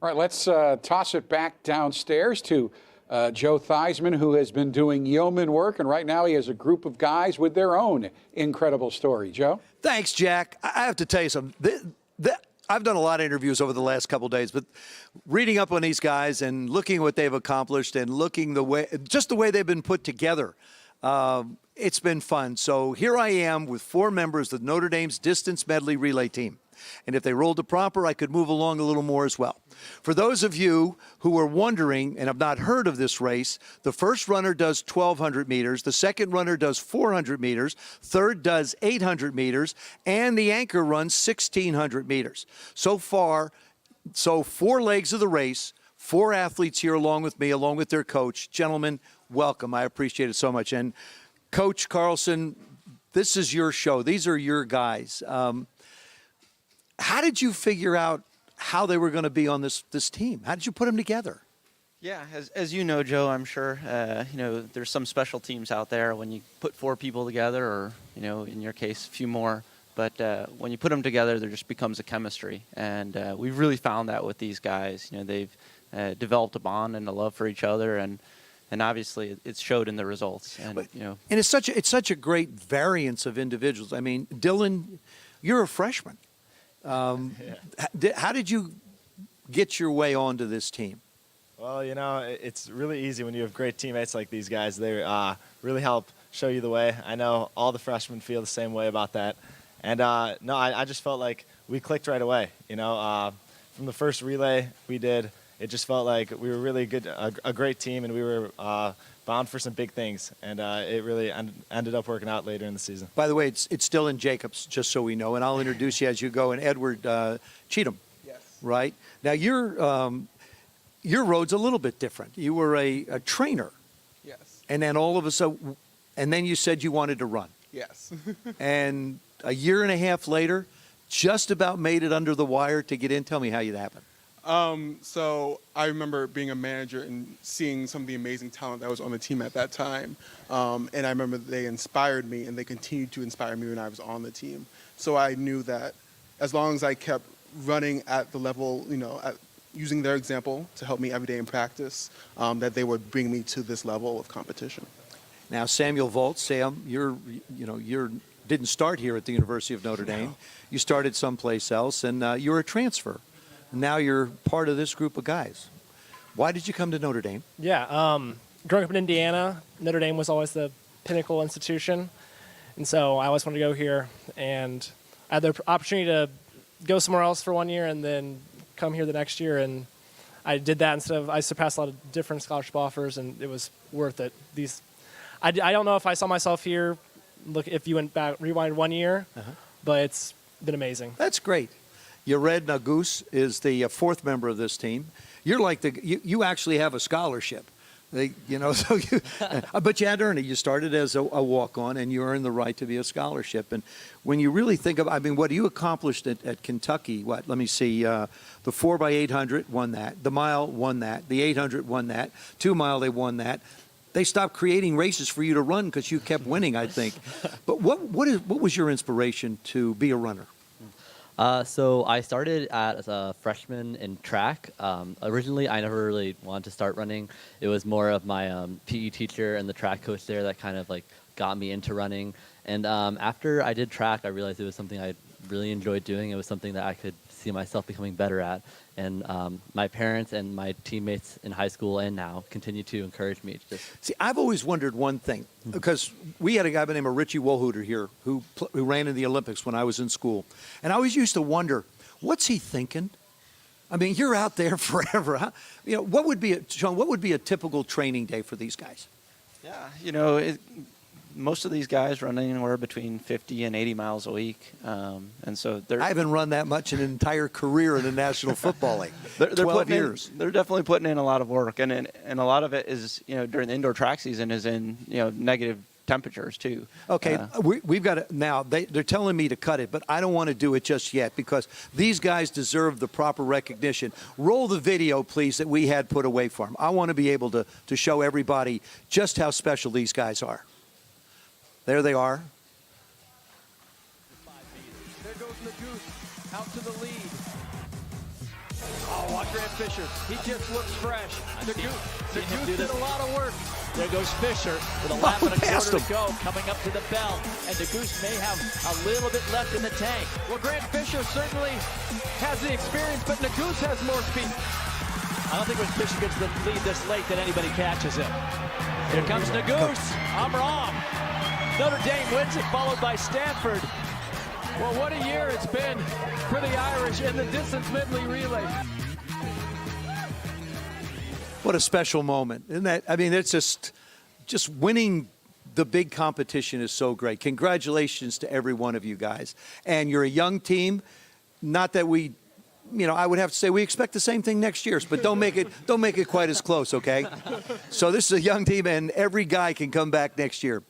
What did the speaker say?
All right, let's toss it back downstairs to Joe Theismann, who has been doing yeoman work, and right now he has a group of guys with their own incredible story. Joe? Thanks, Jack. I have to tell you something. I've done a lot of interviews over the last couple of days, but reading up on these guys and looking at what they've accomplished and looking the way they've been put together, it's been fun. So here I am with 4 members of Notre Dame's distance medley relay team. And if they rolled it proper, I could move along a little more as well. For those of you who are wondering and have not heard of this race, the first runner does 1,200 meters, the second runner does 400 meters, third does 800 meters, and the anchor runs 1,600 meters. So far, 4 legs of the race, 4 athletes here along with me, along with their coach. Gentlemen, welcome. I appreciate it so much. And Coach Carlson, this is your show. These are your guys. How did you figure out how they were going to be on this team? How did you put them together? Yeah, as you know, Joe, I'm sure, there's some special teams out there when you put 4 people together or, in your case, a few more. But when you put them together, there just becomes a chemistry. And we've really found that with these guys. They've developed a bond and a love for each other. And obviously, it's showed in the results. And, and it's such a great variance of individuals. I mean, Dylan, you're a freshman. How did you get your way onto this team? Well, it's really easy when you have great teammates like these guys. They really help show you the way. I know all the freshmen feel the same way about that. And, I just felt like we clicked right away. From the first relay we did, it just felt like we were really good, a great team, and we were bound for some big things, and it really ended up working out later in the season. By the way, it's Dylan Jacobs, just so we know, and I'll introduce you as you go, and Edward Cheatham. Yes. Right? Now, your road's a little bit different. You were a trainer. Yes. And then all of a sudden, and then you said you wanted to run. Yes. And a year and a half later, just about made it under the wire to get in. Tell me how it happened. So I remember being a manager and seeing some of the amazing talent that was on the team at that time. And I remember they inspired me, and they continued to inspire me when I was on the team. So I knew that as long as I kept running at the level, using their example to help me every day in practice, that they would bring me to this level of competition. Now, Samuel Volt, Sam, you didn't start here at the University of Notre Dame. No. You started someplace else, and you're a transfer. Now you're part of this group of guys. Why did you come to Notre Dame? Yeah, growing up in Indiana, Notre Dame was always the pinnacle institution. And so I always wanted to go here. And I had the opportunity to go somewhere else for 1 year and then come here the next year. And I did that I surpassed a lot of different scholarship offers, and it was worth it. I don't know if I saw myself here, if you went back, rewind 1 year, but it's been amazing. That's great. Yared Nagus is the 4th member of this team. You're like you actually have a scholarship. But you had to earn it. You started as a walk-on, and you earned the right to be a scholarship. And when you really think of, what you accomplished at Kentucky, let me see, the 4x800 won that, the mile won that, the 800 won that, 2 mile they won that. They stopped creating races for you to run because you kept winning, I think. But what was your inspiration to be a runner? So I started as a freshman in track. Originally, I never really wanted to start running. It was more of my PE teacher and the track coach there that kind of got me into running. And after I did track, I realized it was something I really enjoyed doing. It was something that I could see myself becoming better at. And my parents and my teammates in high school and now continue to encourage me to just... See, I've always wondered one thing, because we had a guy by the name of Richie Wohlhuter here who ran in the Olympics when I was in school. And I always used to wonder, what's he thinking? I mean, you're out there forever. Huh? What would be a typical training day for these guys? Yeah, most of these guys run anywhere between 50 and 80 miles a week. And so I haven't run that much in an entire career in the National Football League. They're 12 years. They're definitely putting in a lot of work. And a lot of it is, during the indoor track season is in, negative temperatures too. Okay, we've got to, now they're telling me to cut it, but I don't want to do it just yet because these guys deserve the proper recognition. Roll the video, please, that we had put away for them. I want to be able to show everybody just how special these guys are. There they are. There goes Nagus out to the lead. Oh, Watch Grant Fisher. He just looks fresh. The Goose did a lot of work. There goes Fisher with a lap and a quarter to go, coming up to the bell. And the Goose may have a little bit left in the tank. Well, Grant Fisher certainly has the experience, but Goose has more speed. I don't think when Fisher gets the lead this late that anybody catches him. Here comes Goose. I'm wrong. Notre Dame wins it, followed by Stanford. Well, what a year it's been for the Irish in the distance Medley relay. What a special moment. Isn't that? I mean, it's just winning the big competition is so great. Congratulations to every one of you guys. And you're a young team. Not that we, I would have to say we expect the same thing next year, but don't make it quite as close, okay? So this is a young team, and every guy can come back next year.